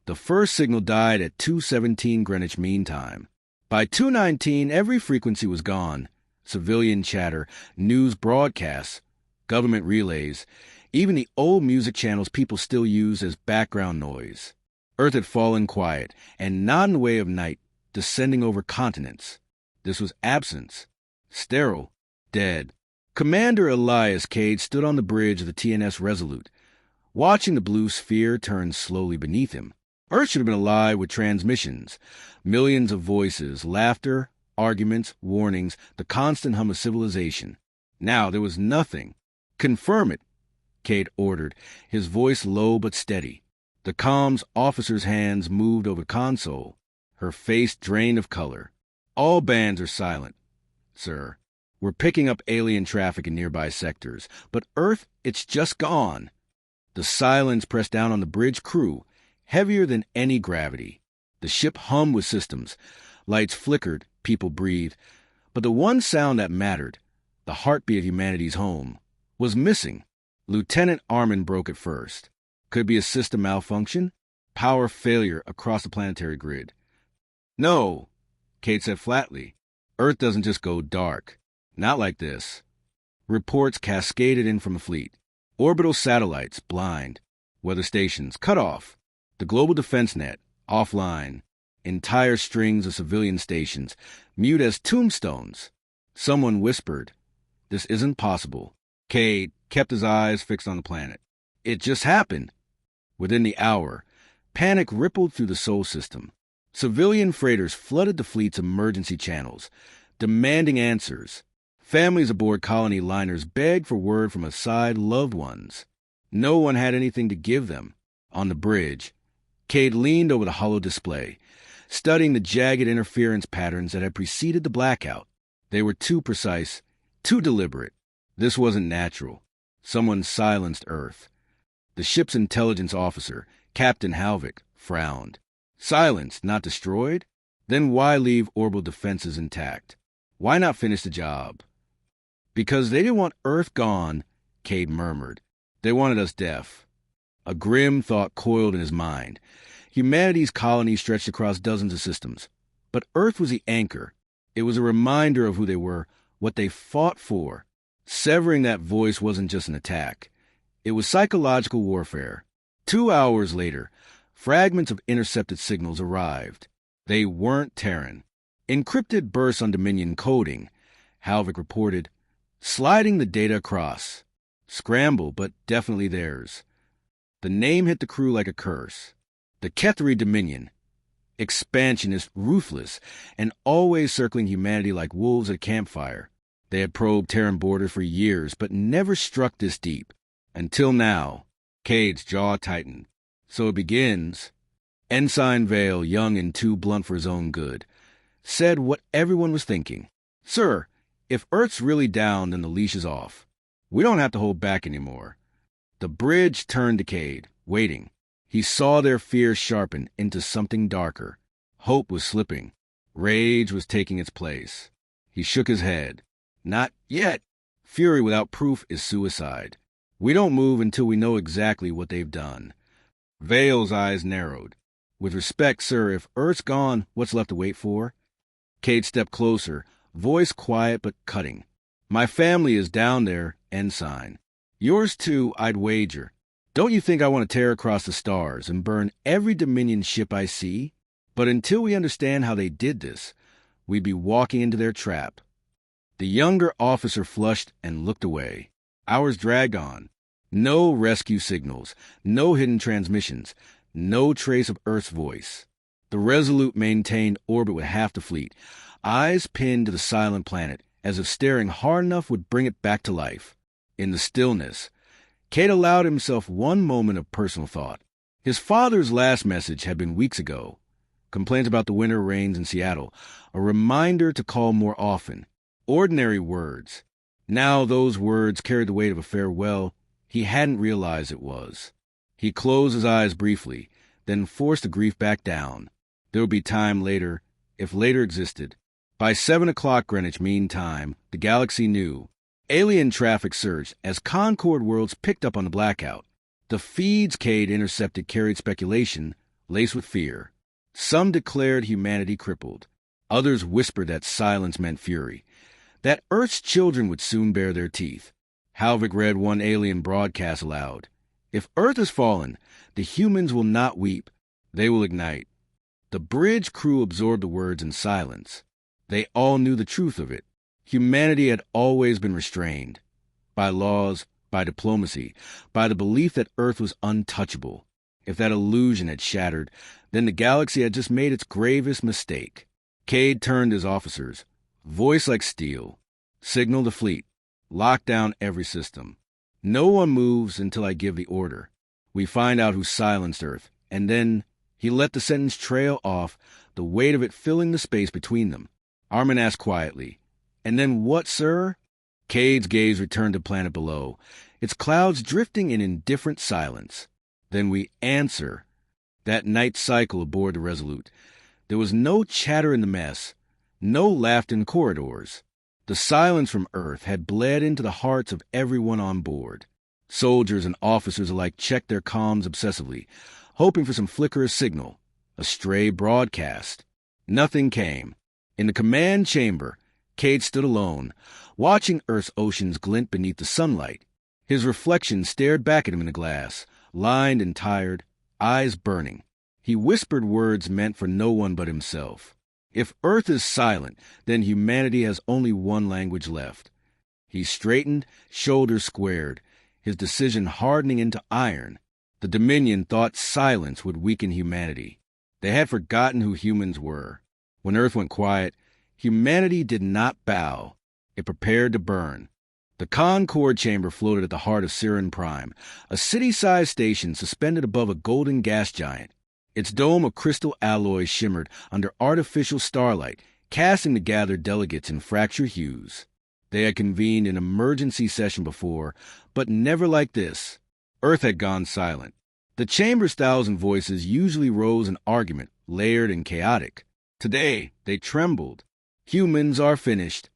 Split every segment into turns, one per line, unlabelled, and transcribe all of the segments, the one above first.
The first signal died at 2:17 Greenwich Mean Time. By 2:19, every frequency was gone. Civilian chatter, news broadcasts, government relays, even the old music channels people still use as background noise. Earth had fallen quiet, and not in the way of night, descending over continents. This was absence. Sterile. Dead. Commander Elias Cade stood on the bridge of the TNS Resolute, watching the blue sphere turn slowly beneath him. Earth should have been alive with transmissions, millions of voices, laughter, arguments, warnings, the constant hum of civilization. Now there was nothing. Confirm it, Cade ordered, his voice low but steady. The comms officer's hands moved over the console, her face drained of color. All bands are silent, sir. We're picking up alien traffic in nearby sectors, but Earth, it's just gone. The silence pressed down on the bridge crew, heavier than any gravity. The ship hummed with systems. Lights flickered, people breathed. But the one sound that mattered, the heartbeat of humanity's home, was missing. Lieutenant Armin broke it first. Could it be a system malfunction? Power failure across the planetary grid. No, Cade said flatly. Earth doesn't just go dark. Not like this. Reports cascaded in from the fleet. Orbital satellites, blind. Weather stations, cut off. The global defense net, offline. Entire strings of civilian stations, mute as tombstones. Someone whispered, "This isn't possible." Cade kept his eyes fixed on the planet. It just happened. Within the hour, panic rippled through the Sol system. Civilian freighters flooded the fleet's emergency channels, demanding answers. Families aboard colony liners begged for word from aside loved ones. No one had anything to give them. On the bridge, Cade leaned over the hollow display, studying the jagged interference patterns that had preceded the blackout. They were too precise, too deliberate. This wasn't natural. Someone silenced Earth. The ship's intelligence officer, Captain Halvik, frowned. Silenced, not destroyed? Then why leave orbital defenses intact? Why not finish the job? Because they didn't want Earth gone, Cade murmured. They wanted us deaf. A grim thought coiled in his mind. Humanity's colony stretched across dozens of systems. But Earth was the anchor. It was a reminder of who they were, what they fought for. Severing that voice wasn't just an attack. It was psychological warfare. 2 hours later, fragments of intercepted signals arrived. They weren't Terran. Encrypted bursts on Dominion coding, Halvik reported, sliding the data across. Scramble, but definitely theirs. The name hit the crew like a curse. The Kethri Dominion. Expansionist, ruthless, and always circling humanity like wolves at a campfire. They had probed Terran borders for years, but never struck this deep. Until now. Cade's jaw tightened. So it begins. Ensign Vale, young and too blunt for his own good, said what everyone was thinking. Sir, if Earth's really down, then the leash is off. We don't have to hold back anymore. The bridge turned to Cade, waiting. He saw their fear sharpen into something darker. Hope was slipping. Rage was taking its place. He shook his head. Not yet. Fury without proof is suicide. We don't move until we know exactly what they've done. Vale's eyes narrowed. With respect, sir, if Earth's gone, what's left to wait for? Cade stepped closer, voice quiet but cutting. My family is down there, Ensign. Yours too, I'd wager. Don't you think I want to tear across the stars and burn every Dominion ship I see? But until we understand how they did this, we'd be walking into their trap. The younger officer flushed and looked away. Hours dragged on. No rescue signals, no hidden transmissions, no trace of Earth's voice. The Resolute maintained orbit with half the fleet, eyes pinned to the silent planet, as if staring hard enough would bring it back to life. In the stillness, Cade allowed himself one moment of personal thought. His father's last message had been weeks ago. Complaints about the winter rains in Seattle, a reminder to call more often. Ordinary words. Now those words carried the weight of a farewell he hadn't realized it was. He closed his eyes briefly, then forced the grief back down. There would be time later, if later existed. By 7 o'clock Greenwich Mean Time, the galaxy knew. Alien traffic surged as Concord worlds picked up on the blackout. The feeds Cade intercepted carried speculation, laced with fear. Some declared humanity crippled. Others whispered that silence meant fury, that Earth's children would soon bare their teeth. Halvik read one alien broadcast aloud. If Earth has fallen, the humans will not weep. They will ignite. The bridge crew absorbed the words in silence. They all knew the truth of it. Humanity had always been restrained. By laws, by diplomacy, by the belief that Earth was untouchable. If that illusion had shattered, then the galaxy had just made its gravest mistake. Cade turned his officers, voice like steel. Signal the fleet. Lock down every system. No one moves until I give the order. We find out who silenced Earth, and then he let the sentence trail off, the weight of it filling the space between them. Armin asked quietly, "And then what, sir?" Cade's gaze returned to planet below, its clouds drifting in indifferent silence. Then we answer. That night cycle aboard the Resolute. There was no chatter in the mess, no laughter in corridors. The silence from Earth had bled into the hearts of everyone on board. Soldiers and officers alike checked their comms obsessively, hoping for some flicker of signal, a stray broadcast. Nothing came. In the command chamber, Cade stood alone, watching Earth's oceans glint beneath the sunlight. His reflection stared back at him in the glass, lined and tired, eyes burning. He whispered words meant for no one but himself. If Earth is silent, then humanity has only one language left. He straightened, shoulders squared, his decision hardening into iron. The Dominion thought silence would weaken humanity. They had forgotten who humans were. When Earth went quiet, humanity did not bow. It prepared to burn. The Concord chamber floated at the heart of Siren Prime, a city-sized station suspended above a golden gas giant. Its dome of crystal alloy shimmered under artificial starlight, casting the gathered delegates in fractured hues. They had convened an emergency session before, but never like this. Earth had gone silent. The chamber's thousand voices usually rose in argument, layered and chaotic. Today, they trembled. "Humans are finished,"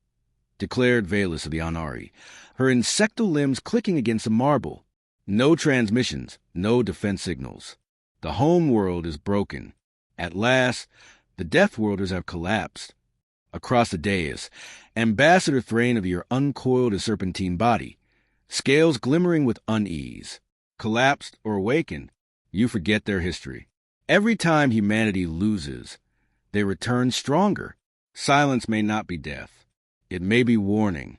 declared Valus of the Anari, her insectal limbs clicking against the marble. No transmissions, no defense signals. The home world is broken. At last, the Death Worlders have collapsed. Across the dais, Ambassador Thrain of the Year uncoiled his serpentine body, scales glimmering with unease. Collapsed or awakened, you forget their history. Every time humanity loses, they return stronger. Silence may not be death. It may be warning.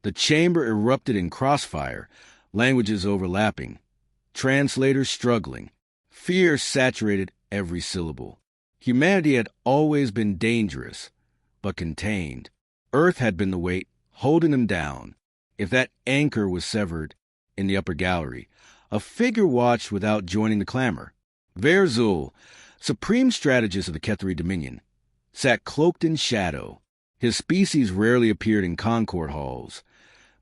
The chamber erupted in crossfire, languages overlapping, translators struggling. Fear saturated every syllable. Humanity had always been dangerous, but contained. Earth had been the weight holding them down. If that anchor was severed in the upper gallery, a figure watched without joining the clamor. Verzul, supreme strategist of the Ketheri Dominion, sat cloaked in shadow. His species rarely appeared in Concord halls.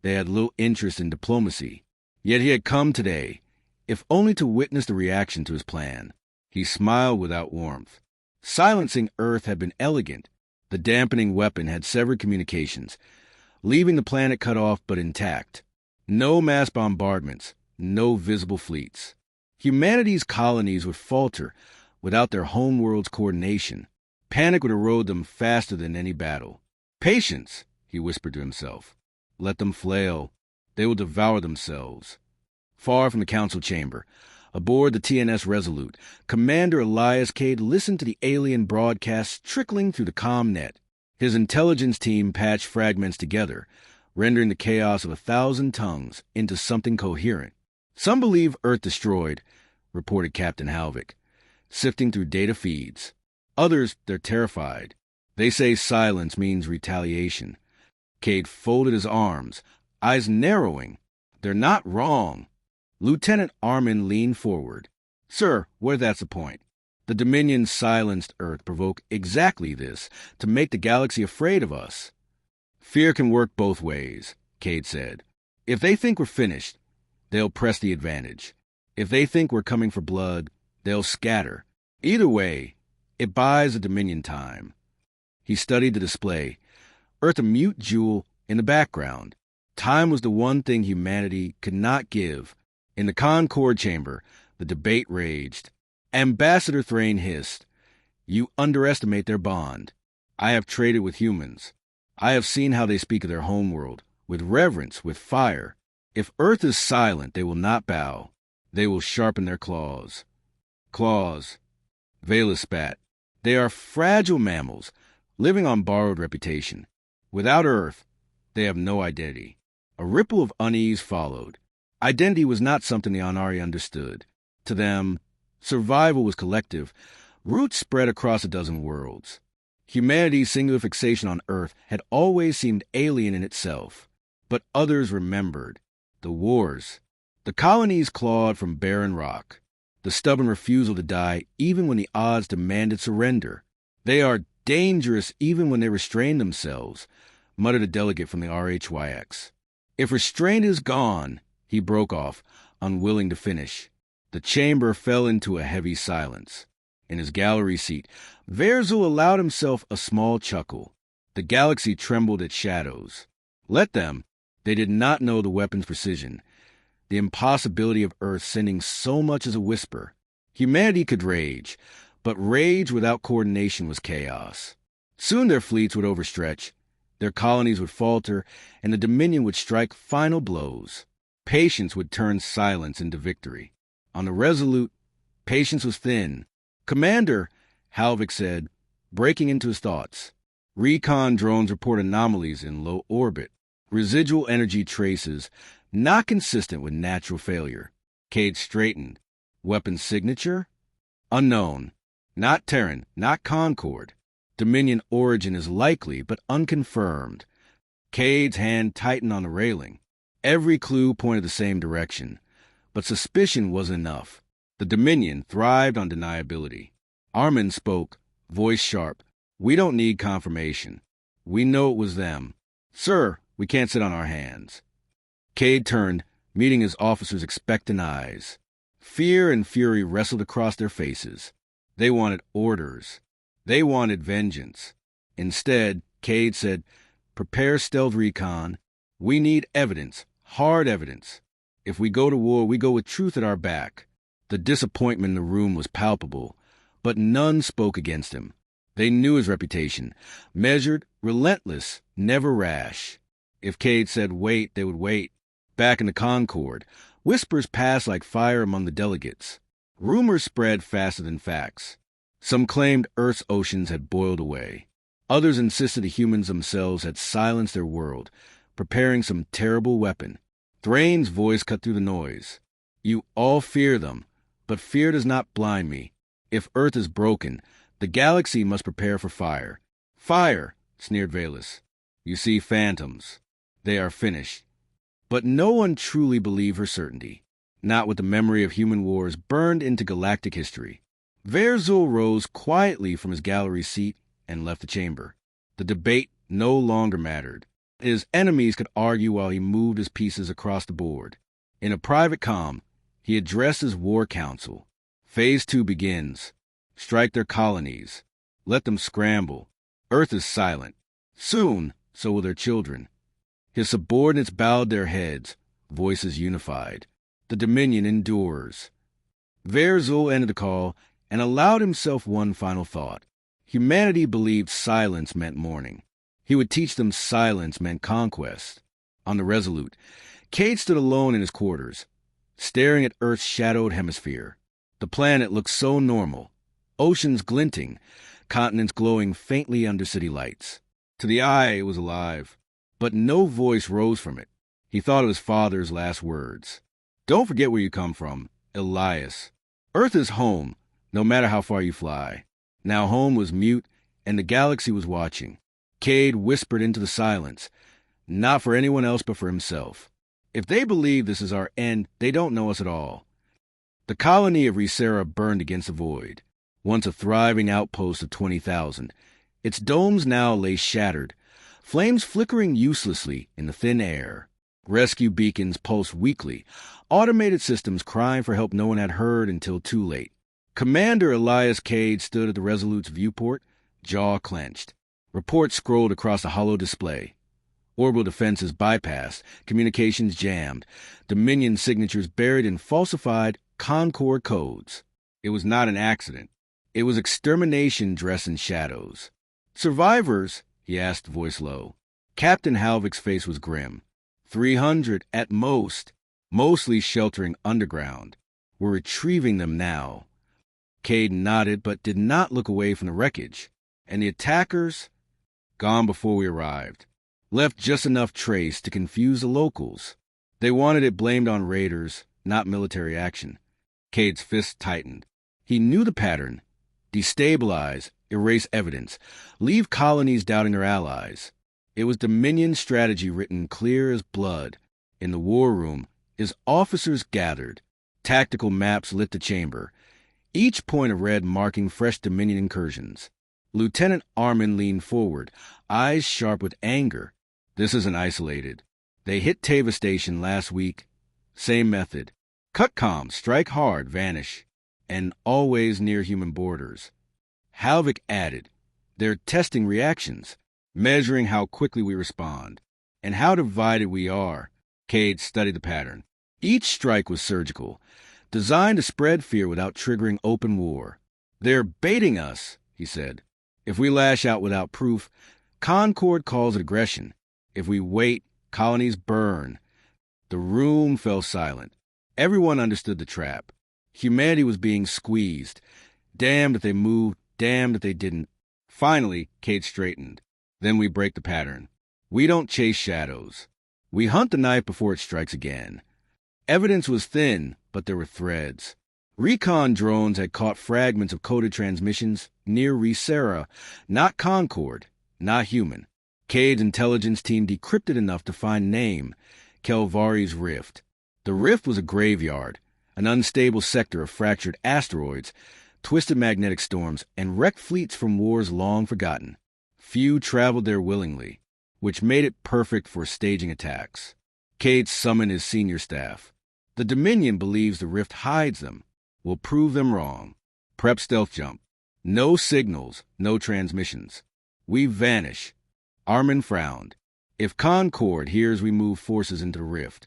They had little interest in diplomacy. Yet he had come today, if only to witness the reaction to his plan. He smiled without warmth. Silencing Earth had been elegant. The dampening weapon had severed communications, leaving the planet cut off but intact. No mass bombardments, no visible fleets. Humanity's colonies would falter without their homeworld's coordination. Panic would erode them faster than any battle. "Patience," he whispered to himself. "Let them flail. They will devour themselves." Far from the council chamber, aboard the TNS Resolute, Commander Elias Cade listened to the alien broadcasts trickling through the comm net. His intelligence team patched fragments together, rendering the chaos of 1,000 tongues into something coherent. "Some believe Earth destroyed," reported Captain Halvik, sifting through data feeds. "Others, they're terrified. They say silence means retaliation." Cade folded his arms, eyes narrowing. "They're not wrong." Lieutenant Armin leaned forward. "Sir, what if that's the point? The Dominion's silenced Earth provoke exactly this, to make the galaxy afraid of us." "Fear can work both ways," Cade said. "If they think we're finished, they'll press the advantage. If they think we're coming for blood, they'll scatter. Either way, it buys the Dominion time." He studied the display, Earth a mute jewel in the background. Time was the one thing humanity could not give. In the Concord chamber, the debate raged. Ambassador Thrain hissed, "You underestimate their bond. I have traded with humans. I have seen how they speak of their homeworld, with reverence, with fire. If Earth is silent, they will not bow. They will sharpen their claws." Claws. Valus spat. "They are fragile mammals, living on borrowed reputation. Without Earth, they have no identity." A ripple of unease followed. Identity was not something the Anari understood. To them, survival was collective. Roots spread across a dozen worlds. Humanity's singular fixation on Earth had always seemed alien in itself. But others remembered. The wars. The colonies clawed from barren rock. The stubborn refusal to die even when the odds demanded surrender. "They are dangerous even when they restrain themselves," muttered a delegate from the RHYX. "If restraint is gone," he broke off, unwilling to finish. The chamber fell into a heavy silence. In his gallery seat, Verzul allowed himself a small chuckle. The galaxy trembled at shadows. Let them. They did not know the weapon's precision. The impossibility of Earth sending so much as a whisper. Humanity could rage, but rage without coordination was chaos. Soon their fleets would overstretch, their colonies would falter, and the Dominion would strike final blows. Patience would turn silence into victory. On the Resolute, patience was thin. "Commander," Halvik said, breaking into his thoughts. "Recon drones report anomalies in low orbit. Residual energy traces, not consistent with natural failure." Cade straightened. "Weapon signature?" "Unknown. Not Terran, not Concord. Dominion origin is likely, but unconfirmed." Cade's hand tightened on the railing. Every clue pointed the same direction. But suspicion wasn't enough. The Dominion thrived on deniability. Armin spoke, voice sharp. "We don't need confirmation. We know it was them. Sir, we can't sit on our hands." Cade turned, meeting his officers' expectant eyes. Fear and fury wrestled across their faces. They wanted orders. They wanted vengeance. Instead, Cade said, "Prepare stealth recon. We need evidence, hard evidence. If we go to war, we go with truth at our back." The disappointment in the room was palpable, but none spoke against him. They knew his reputation. Measured, relentless, never rash. If Cade said wait, they would wait. Back in the Concord, whispers passed like fire among the delegates. Rumors spread faster than facts. Some claimed Earth's oceans had boiled away. Others insisted the humans themselves had silenced their world, preparing some terrible weapon. Thrain's voice cut through the noise. "You all fear them, but fear does not blind me. If Earth is broken, the galaxy must prepare for fire." "Fire," sneered Valus. "You see phantoms. They are finished." But no one truly believed her certainty, not with the memory of human wars burned into galactic history. Verzul rose quietly from his gallery seat and left the chamber. The debate no longer mattered. His enemies could argue while he moved his pieces across the board. In a private comm, he addressed his war council. Phase 2 begins. Strike their colonies. Let them scramble. Earth is silent. Soon, so will their children. His subordinates bowed their heads, voices unified. The Dominion endures. Verzul ended the call and allowed himself one final thought. Humanity believed silence meant mourning. He would teach them silence meant conquest. On the Resolute, Cade stood alone in his quarters, staring at Earth's shadowed hemisphere. The planet looked so normal. Oceans glinting, continents glowing faintly under city lights. To the eye, it was alive. But no voice rose from it. He thought of his father's last words. "Don't forget where you come from, Elias. Earth is home, no matter how far you fly." Now home was mute, and the galaxy was watching. Cade whispered into the silence, not for anyone else but for himself. "If they believe this is our end, they don't know us at all." The colony of Resera burned against the void, once a thriving outpost of 20,000. Its domes now lay shattered, flames flickering uselessly in the thin air. Rescue beacons pulsed weakly, automated systems crying for help no one had heard until too late. Commander Elias Cade stood at the Resolute's viewport, jaw clenched. Reports scrolled across a hollow display. Orbital defenses bypassed, communications jammed, Dominion signatures buried in falsified Concord codes. It was not an accident. It was extermination dressed in shadows. Survivors? He asked, voice low. Captain Halvick's face was grim. 300 at most, mostly sheltering underground. We're retrieving them now. Cade nodded but did not look away from the wreckage. And the attackers? Gone before we arrived. Left just enough trace to confuse the locals. They wanted it blamed on raiders, not military action. Cade's fist tightened. He knew the pattern. Destabilize, erase evidence, leave colonies doubting their allies. It was Dominion strategy written clear as blood. In the war room, his officers gathered. Tactical maps lit the chamber, each point of red marking fresh Dominion incursions. Lieutenant Armin leaned forward, eyes sharp with anger. This isn't isolated. They hit Tava Station last week. Same method. Cut comms, strike hard, vanish. And always near human borders. Halvick added, they're testing reactions, measuring how quickly we respond, and how divided we are. Cade studied the pattern. Each strike was surgical, designed to spread fear without triggering open war. They're baiting us, he said. If we lash out without proof, Concord calls it aggression. If we wait, colonies burn. The room fell silent. Everyone understood the trap. Humanity was being squeezed. Damned if they moved, damned if they didn't. Finally, Cade straightened. Then we break the pattern. We don't chase shadows. We hunt the knife before it strikes again. Evidence was thin, but there were threads. Recon drones had caught fragments of coded transmissions near Resera, not Concord, not human. Cade's intelligence team decrypted enough to find name, Kelvari's Rift. The rift was a graveyard, an unstable sector of fractured asteroids, twisted magnetic storms, and wrecked fleets from wars long forgotten. Few traveled there willingly, which made it perfect for staging attacks. Cade summoned his senior staff. The Dominion believes the rift hides them. We'll prove them wrong. Prep stealth jump. No signals, no transmissions. We vanish. Armin frowned. If Concord hears we move forces into the rift,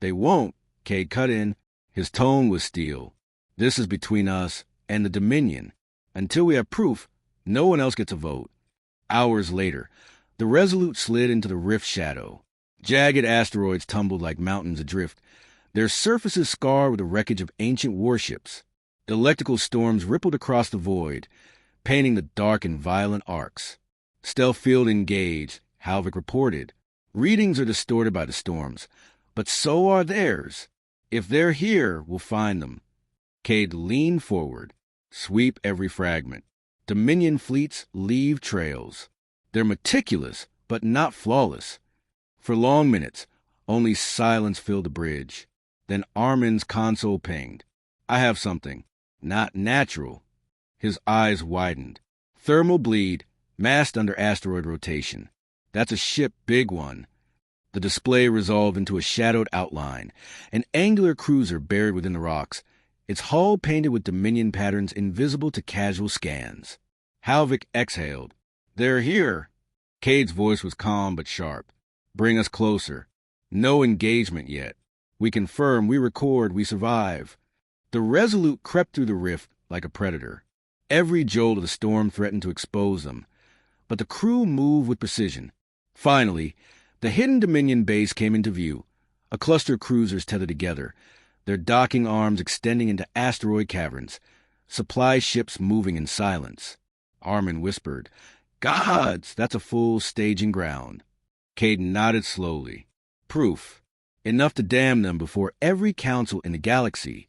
they won't. Cade cut in. His tone was steel. This is between us and the Dominion. Until we have proof, no one else gets a vote. Hours later, the Resolute slid into the rift shadow. Jagged asteroids tumbled like mountains adrift, their surfaces scarred with the wreckage of ancient warships. Electrical storms rippled across the void, painting the dark and violent arcs. Stealth field engaged, Halvick reported. Readings are distorted by the storms, but so are theirs. If they're here, we'll find them. Cade leaned forward. Sweep every fragment. Dominion fleets leave trails. They're meticulous, but not flawless. For long minutes, only silence filled the bridge. Then Armin's console pinged. I have something. Not natural. His eyes widened. Thermal bleed, masked under asteroid rotation. That's a ship, big one. The display resolved into a shadowed outline, an angular cruiser buried within the rocks, its hull painted with Dominion patterns invisible to casual scans. Halvick exhaled. They're here. Cade's voice was calm but sharp. Bring us closer. No engagement yet. We confirm, we record, we survive. The Resolute crept through the rift like a predator. Every jolt of the storm threatened to expose them, but the crew moved with precision. Finally, the hidden Dominion base came into view, a cluster of cruisers tethered together, their docking arms extending into asteroid caverns, supply ships moving in silence. Armin whispered, Gods, that's a full staging ground. Cade nodded slowly. Proof. Enough to damn them before every council in the galaxy.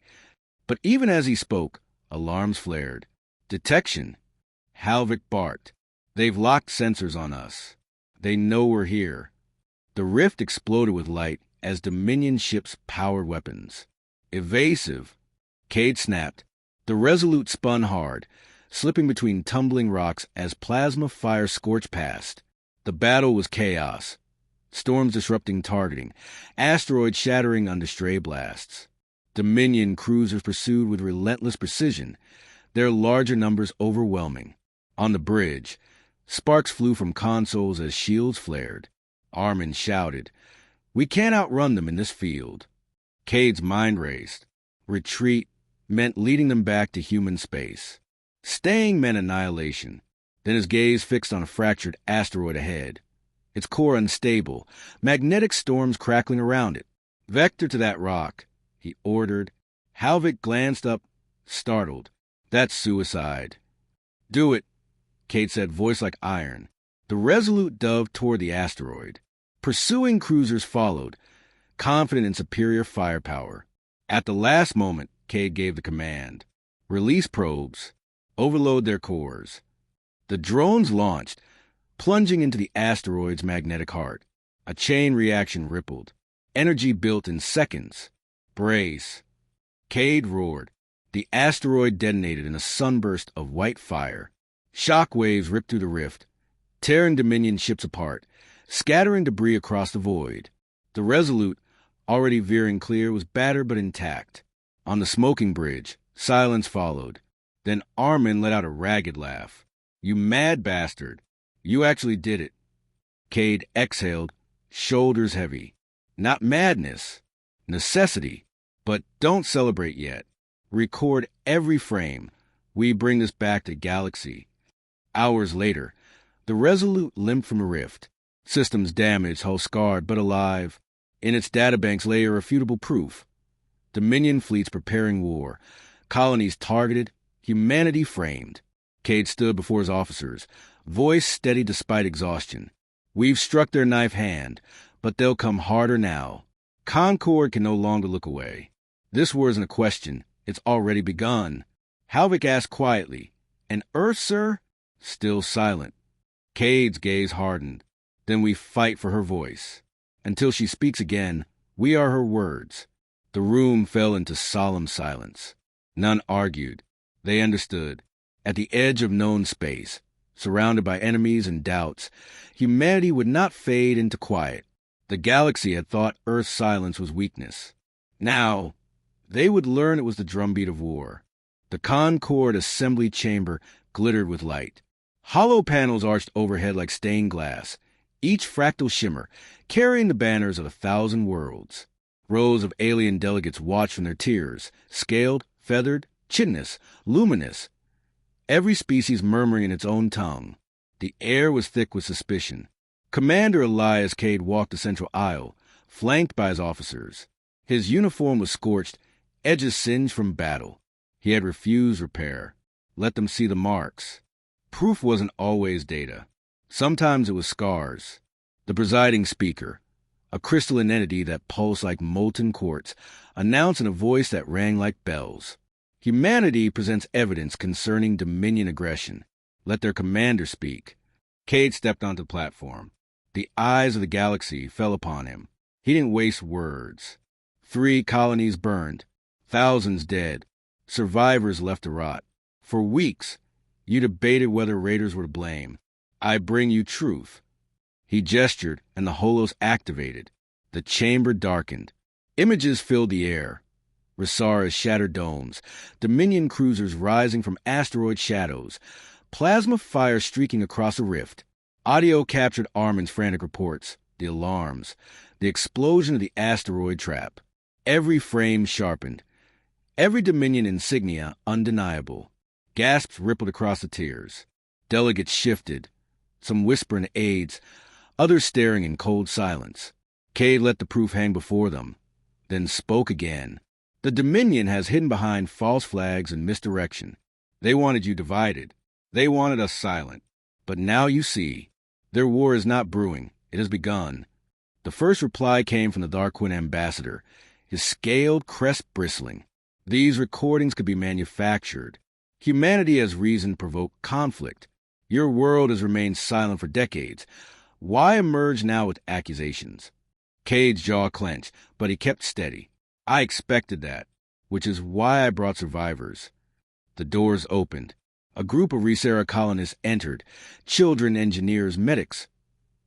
But even as he spoke, alarms flared. Detection. Halvick barked. They've locked sensors on us. They know we're here. The rift exploded with light as Dominion ships powered weapons. Evasive. Cade snapped. The Resolute spun hard, slipping between tumbling rocks as plasma fire scorched past. The battle was chaos. Storms disrupting targeting, asteroids shattering under stray blasts. Dominion cruisers pursued with relentless precision, their larger numbers overwhelming. On the bridge, sparks flew from consoles as shields flared. Armin shouted, We can't outrun them in this field. Cade's mind raced. Retreat, meant leading them back to human space. Staying meant annihilation. Then his gaze fixed on a fractured asteroid ahead. Its core unstable, magnetic storms crackling around it. "Vector to that rock," he ordered. Halvik glanced up, startled. "That's suicide." "Do it," Kate said, voice like iron. The Resolute dove toward the asteroid. Pursuing cruisers followed, confident in superior firepower. At the last moment, Cade gave the command. "Release probes. Overload their cores." The drones launched, plunging into the asteroid's magnetic heart. A chain reaction rippled. Energy built in seconds. "Brace." Cade roared. The asteroid detonated in a sunburst of white fire. Shock waves ripped through the rift, tearing Dominion ships apart, scattering debris across the void. The Resolute, already veering clear, was battered but intact. On the smoking bridge, silence followed. Then Armin let out a ragged laugh. "You mad bastard. You actually did it." Cade exhaled, shoulders heavy. "Not madness. Necessity. But don't celebrate yet. Record every frame. We bring this back to Galaxy." Hours later, the Resolute limped from a rift. Systems damaged, hull scarred, but alive. In its databanks lay irrefutable proof. Dominion fleets preparing war. Colonies targeted. Humanity framed. Cade stood before his officers, voice steady despite exhaustion. "We've struck their knife hand, but they'll come harder now. Concord can no longer look away. This war isn't a question. It's already begun." Halvik asked quietly, "And Earth, sir?" Still silent. Cade's gaze hardened. "Then we fight for her voice. Until she speaks again, we are her words." The room fell into solemn silence. None argued. They understood. At the edge of known space, surrounded by enemies and doubts, humanity would not fade into quiet. The galaxy had thought Earth's silence was weakness. Now, they would learn it was the drumbeat of war. The Concord assembly chamber glittered with light. Hollow panels arched overhead like stained glass, each fractal shimmer carrying the banners of 1,000 worlds. Rows of alien delegates watched from their tiers, scaled, feathered, chitinous, luminous, every species murmuring in its own tongue. The air was thick with suspicion. Commander Elias Cade walked the central aisle, flanked by his officers. His uniform was scorched, edges singed from battle. He had refused repair. Let them see the marks. Proof wasn't always data. Sometimes it was scars. The presiding speaker, a crystalline entity that pulsed like molten quartz, announced in a voice that rang like bells. "Humanity presents evidence concerning Dominion aggression. Let their commander speak." Cade stepped onto the platform. The eyes of the galaxy fell upon him. He didn't waste words. 3 colonies burned, thousands dead, survivors left to rot. For weeks, you debated whether raiders were to blame. I bring you truth. He gestured, and the holos activated. The chamber darkened. Images filled the air. Rosara's shattered domes, Dominion cruisers rising from asteroid shadows, plasma fire streaking across a rift. Audio captured Armin's frantic reports, the alarms, the explosion of the asteroid trap. Every frame sharpened. Every Dominion insignia undeniable. Gasps rippled across the tiers. Delegates shifted, some whispering aides, others staring in cold silence. Cade let the proof hang before them, then spoke again. "The Dominion has hidden behind false flags and misdirection. They wanted you divided. They wanted us silent. But now you see. Their war is not brewing. It has begun." The first reply came from the Darquin ambassador, his scaled crest bristling. "These recordings could be manufactured. Humanity has reason to provoke conflict. Your world has remained silent for decades. Why emerge now with accusations?" Cade's jaw clenched, but he kept steady. "I expected that, which is why I brought survivors." The doors opened. A group of Resera colonists entered, children, engineers, medics,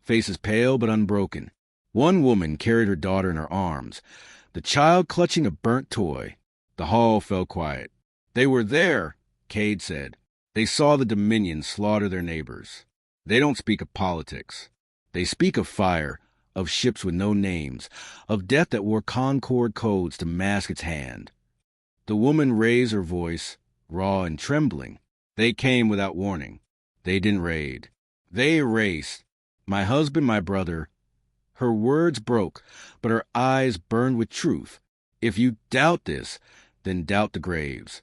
faces pale but unbroken. One woman carried her daughter in her arms, the child clutching a burnt toy. The hall fell quiet. "They were there," Cade said. "They saw the Dominion slaughter their neighbors. They don't speak of politics. They speak of fire, of ships with no names, of death that wore Concord codes to mask its hand." The woman raised her voice, raw and trembling. They came without warning. They didn't raid. They erased. My husband, my brother. Her words broke, but her eyes burned with truth. If you doubt this, then doubt the graves.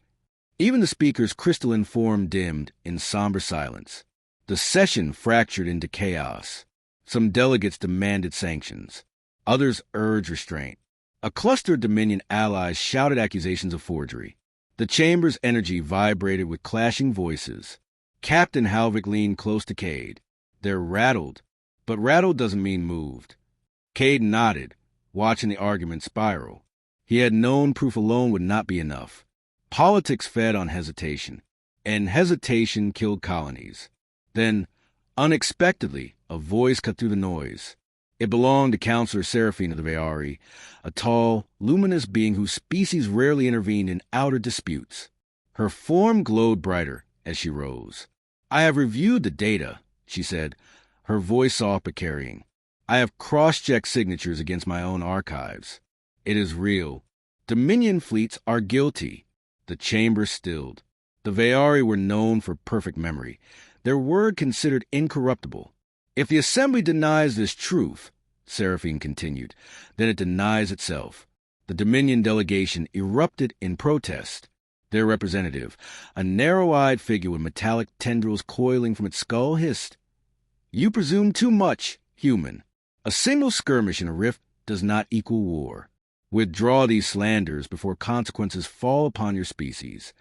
Even the speaker's crystalline form dimmed in somber silence. The session fractured into chaos. Some delegates demanded sanctions. Others urged restraint. A cluster of Dominion allies shouted accusations of forgery. The chamber's energy vibrated with clashing voices. Captain Halvik leaned close to Cade. They're rattled, but rattled doesn't mean moved. Cade nodded, watching the argument spiral. He had known proof alone would not be enough. Politics fed on hesitation, and hesitation killed colonies. Then, unexpectedly, a voice cut through the noise. It belonged to Counselor Seraphine of the Veari, a tall, luminous being whose species rarely intervened in outer disputes. Her form glowed brighter as she rose. I have reviewed the data, she said, her voice soft but carrying. I have cross-checked signatures against my own archives. It is real. Dominion fleets are guilty. The chamber stilled. The Veari were known for perfect memory, their word considered incorruptible. If the Assembly denies this truth, Seraphine continued, then it denies itself. The Dominion delegation erupted in protest. Their representative, a narrow-eyed figure with metallic tendrils coiling from its skull, hissed, "You presume too much, human. A single skirmish in a rift does not equal war. Withdraw these slanders before consequences fall upon your species."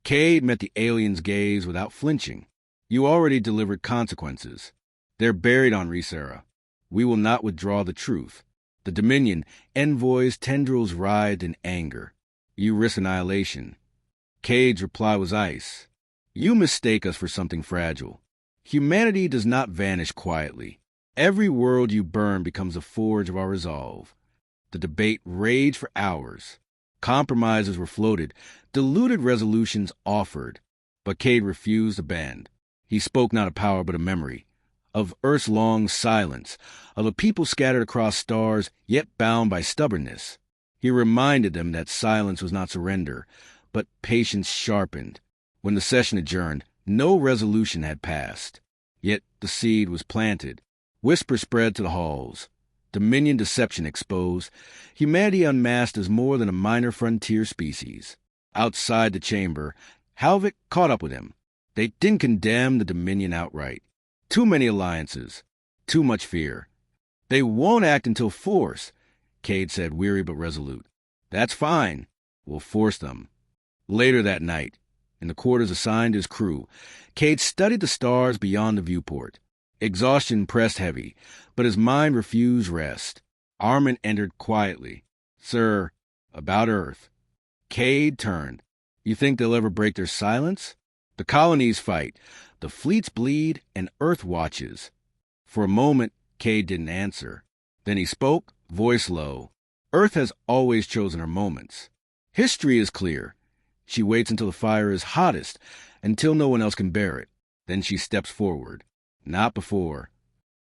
Cade met the alien's gaze without flinching. "You already delivered consequences. They're buried on Resera. We will not withdraw the truth." The Dominion envoy's tendrils writhed in anger. "You risk annihilation." Cade's reply was ice. "You mistake us for something fragile. Humanity does not vanish quietly. Every world you burn becomes a forge of our resolve." The debate raged for hours. Compromises were floated, diluted resolutions offered, but Cade refused to bend. He spoke not of power but of memory, of Earth's long silence, of a people scattered across stars, yet bound by stubbornness. He reminded them that silence was not surrender, but patience sharpened. When the session adjourned, no resolution had passed. Yet the seed was planted. Whispers spread to the halls. Dominion deception exposed. Humanity unmasked as more than a minor frontier species. Outside the chamber, Halvik caught up with him. They didn't condemn the Dominion outright. Too many alliances. Too much fear. "They won't act until force," Cade said, weary but resolute. "That's fine. We'll force them." Later that night, in the quarters assigned his crew, Cade studied the stars beyond the viewport. Exhaustion pressed heavy, but his mind refused rest. Armin entered quietly. "Sir, about Earth." Cade turned. "You think they'll ever break their silence? The colonies fight, the fleets bleed, and Earth watches." For a moment, Cade didn't answer. Then he spoke, voice low. "Earth has always chosen her moments. History is clear. She waits until the fire is hottest, until no one else can bear it. Then she steps forward. Not before."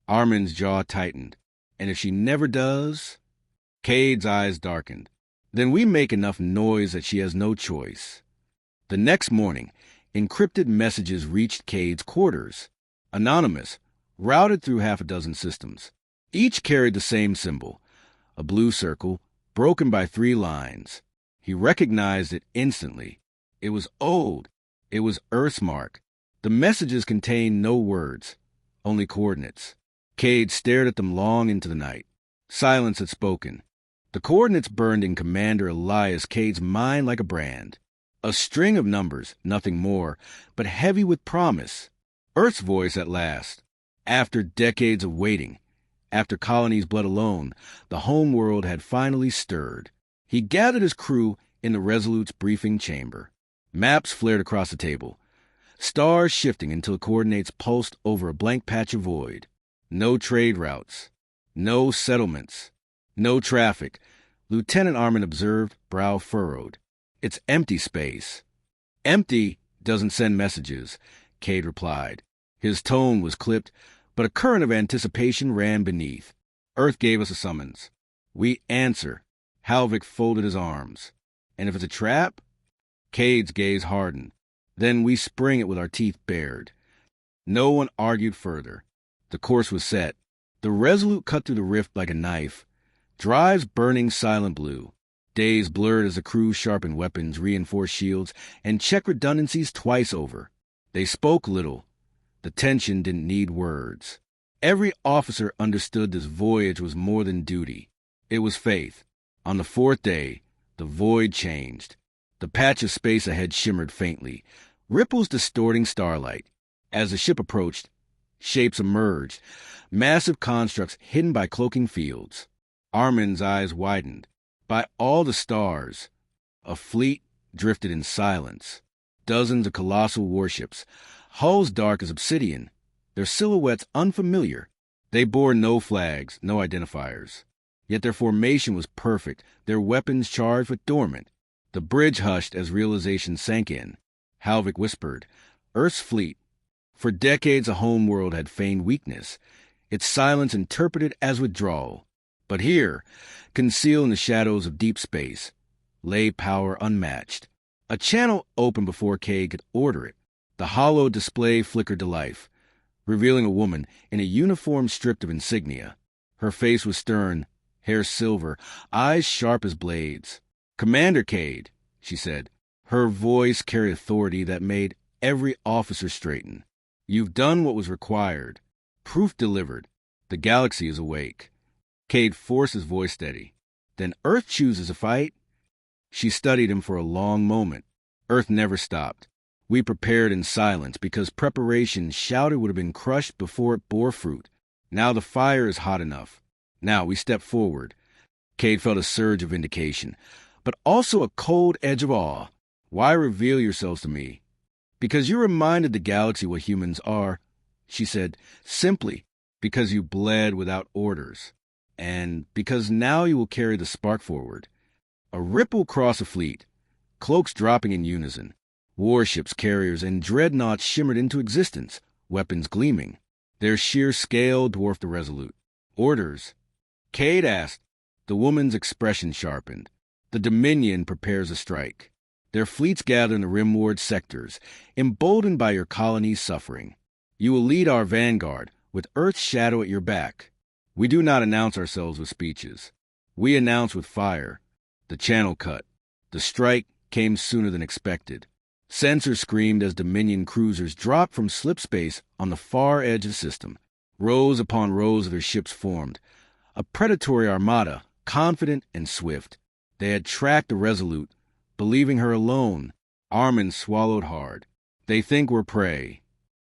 Armin's jaw tightened. "And if she never does?" Cade's eyes darkened. "Then we make enough noise that she has no choice." The next morning, encrypted messages reached Cade's quarters. Anonymous, routed through half a dozen systems. Each carried the same symbol, a blue circle, broken by 3 lines. He recognized it instantly. It was old. It was Earth's mark. The messages contained no words, only coordinates. Cade stared at them long into the night. Silence had spoken. The coordinates burned in Commander Elias Cade's mind like a brand. A string of numbers, nothing more, but heavy with promise. Earth's voice at last. After decades of waiting, after colonies bled alone, the home world had finally stirred. He gathered his crew in the Resolute's briefing chamber. Maps flared across the table. Stars shifting until the coordinates pulsed over a blank patch of void. No trade routes. No settlements. No traffic. Lieutenant Armin observed, brow furrowed. "It's empty space." "Empty doesn't send messages," Cade replied. His tone was clipped, but a current of anticipation ran beneath. "Earth gave us a summons. We answer." Halvik folded his arms. "And if it's a trap?" Cade's gaze hardened. Then we spring it with our teeth bared. No one argued further. The course was set. The Resolute cut through the rift like a knife. Drives burning silent blue. Days blurred as the crew sharpened weapons, reinforced shields, and checked redundancies twice over. They spoke little. The tension didn't need words. Every officer understood this voyage was more than duty. It was faith. On the fourth day, the void changed. The patch of space ahead shimmered faintly, ripples distorting starlight. As the ship approached, shapes emerged, massive constructs hidden by cloaking fields. Armin's eyes widened. By all the stars, a fleet drifted in silence. Dozens of colossal warships, hulls dark as obsidian, their silhouettes unfamiliar. They bore no flags, no identifiers. Yet their formation was perfect, their weapons charged but dormant. The bridge hushed as realization sank in. Halvik whispered, Earth's fleet. For decades a homeworld had feigned weakness, its silence interpreted as withdrawal. But here, concealed in the shadows of deep space, lay power unmatched. A channel opened before Cade could order it. The hollow display flickered to life, revealing a woman in a uniform stripped of insignia. Her face was stern, hair silver, eyes sharp as blades. "Commander Cade," she said. Her voice carried authority that made every officer straighten. "You've done what was required. Proof delivered. The galaxy is awake." Cade forced his voice steady. "Then Earth chooses a fight?" She studied him for a long moment. Earth never stopped. We prepared in silence because preparation shouted would have been crushed before it bore fruit. Now the fire is hot enough. Now we step forward. Cade felt a surge of vindication, but also a cold edge of awe. "Why reveal yourselves to me?" "Because you reminded the galaxy what humans are," she said, "simply because you bled without orders. And because now you will carry the spark forward." A ripple crossed the fleet, cloaks dropping in unison. Warships, carriers, and dreadnoughts shimmered into existence, weapons gleaming. Their sheer scale dwarfed the Resolute. "Orders?" Cade asked. The woman's expression sharpened. "The Dominion prepares a strike. Their fleets gather in the rimward sectors, emboldened by your colony's suffering. You will lead our vanguard, with Earth's shadow at your back. We do not announce ourselves with speeches. We announce with fire." The channel cut. The strike came sooner than expected. Sensors screamed as Dominion cruisers dropped from slip space on the far edge of the system. Rows upon rows of their ships formed. A predatory armada, confident and swift. They had tracked the Resolute, believing her alone. Armin swallowed hard. "They think we're prey."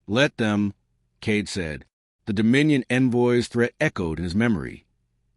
"Let them," Cade said. The Dominion envoy's threat echoed in his memory.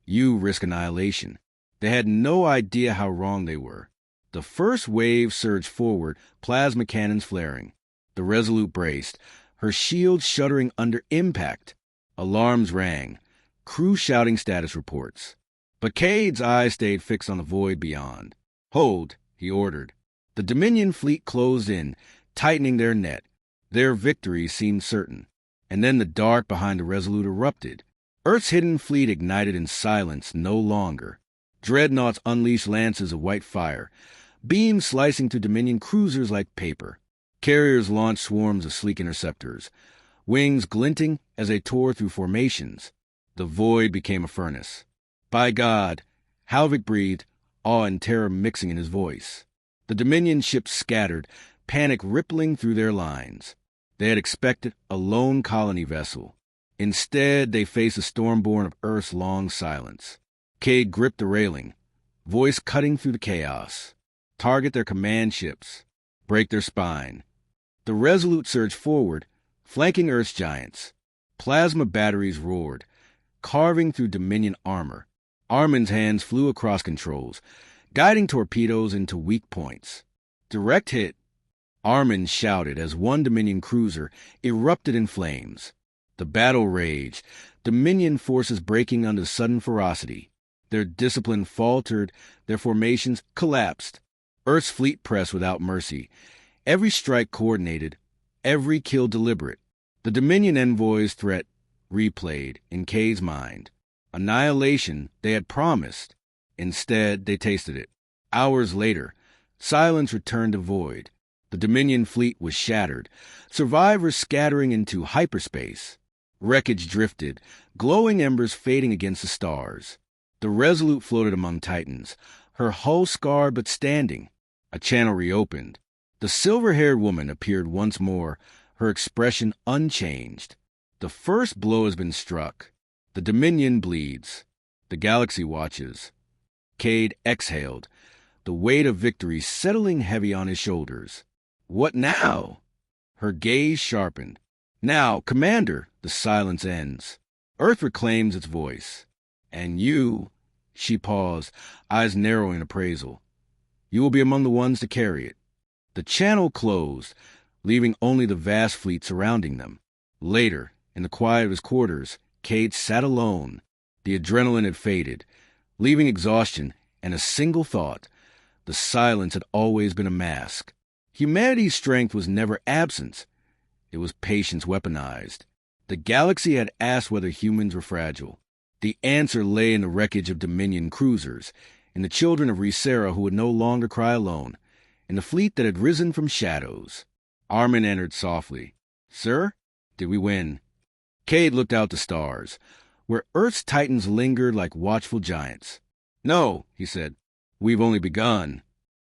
"You risk annihilation." They had no idea how wrong they were. The first wave surged forward, plasma cannons flaring. The Resolute braced, her shields shuddering under impact. Alarms rang, crew shouting status reports. But Cade's eyes stayed fixed on the void beyond. "Hold," he ordered. The Dominion fleet closed in, tightening their net. Their victory seemed certain. And then the dark behind the Resolute erupted. Earth's hidden fleet ignited in silence no longer. Dreadnoughts unleashed lances of white fire, beams slicing through Dominion cruisers like paper. Carriers launched swarms of sleek interceptors, wings glinting as they tore through formations. The void became a furnace. "By God," Halvik breathed, awe and terror mixing in his voice. The Dominion ships scattered, panic rippling through their lines. They had expected a lone colony vessel. Instead, they faced a storm born of Earth's long silence. Cade gripped the railing, voice cutting through the chaos. "Target their command ships. Break their spine." The Resolute surged forward, flanking Earth's giants. Plasma batteries roared, carving through Dominion armor. Armin's hands flew across controls, guiding torpedoes into weak points. "Direct hit," Armin shouted as one Dominion cruiser erupted in flames. The battle raged, Dominion forces breaking under sudden ferocity. Their discipline faltered, their formations collapsed. Earth's fleet pressed without mercy. Every strike coordinated, every kill deliberate. The Dominion envoy's threat replayed in Cade's mind. Annihilation they had promised. Instead, they tasted it. Hours later, Silence returned to void. The Dominion fleet was shattered, survivors scattering into hyperspace. Wreckage drifted, glowing embers fading against the stars. The Resolute floated among Titans, her hull scarred but standing. A channel reopened. The silver-haired woman appeared once more, her expression unchanged. The first blow has been struck. The Dominion bleeds. The galaxy watches. Cade exhaled, the weight of victory settling heavy on his shoulders. What now? Her gaze sharpened. Now, Commander, the silence ends. Earth reclaims its voice. And you, she paused, eyes narrow in appraisal. You will be among the ones to carry it. The channel closed, leaving only the vast fleet surrounding them. Later, in the quiet of his quarters, Cade sat alone. The adrenaline had faded, leaving exhaustion and a single thought. The silence had always been a mask. Humanity's strength was never absence. It was patience weaponized. The galaxy had asked whether humans were fragile. The answer lay in the wreckage of Dominion cruisers, in the children of Resera who would no longer cry alone, in the fleet that had risen from shadows. Armin entered softly. Sir, did we win? Cade looked out the stars, where Earth's titans lingered like watchful giants. No, he said. We've only begun.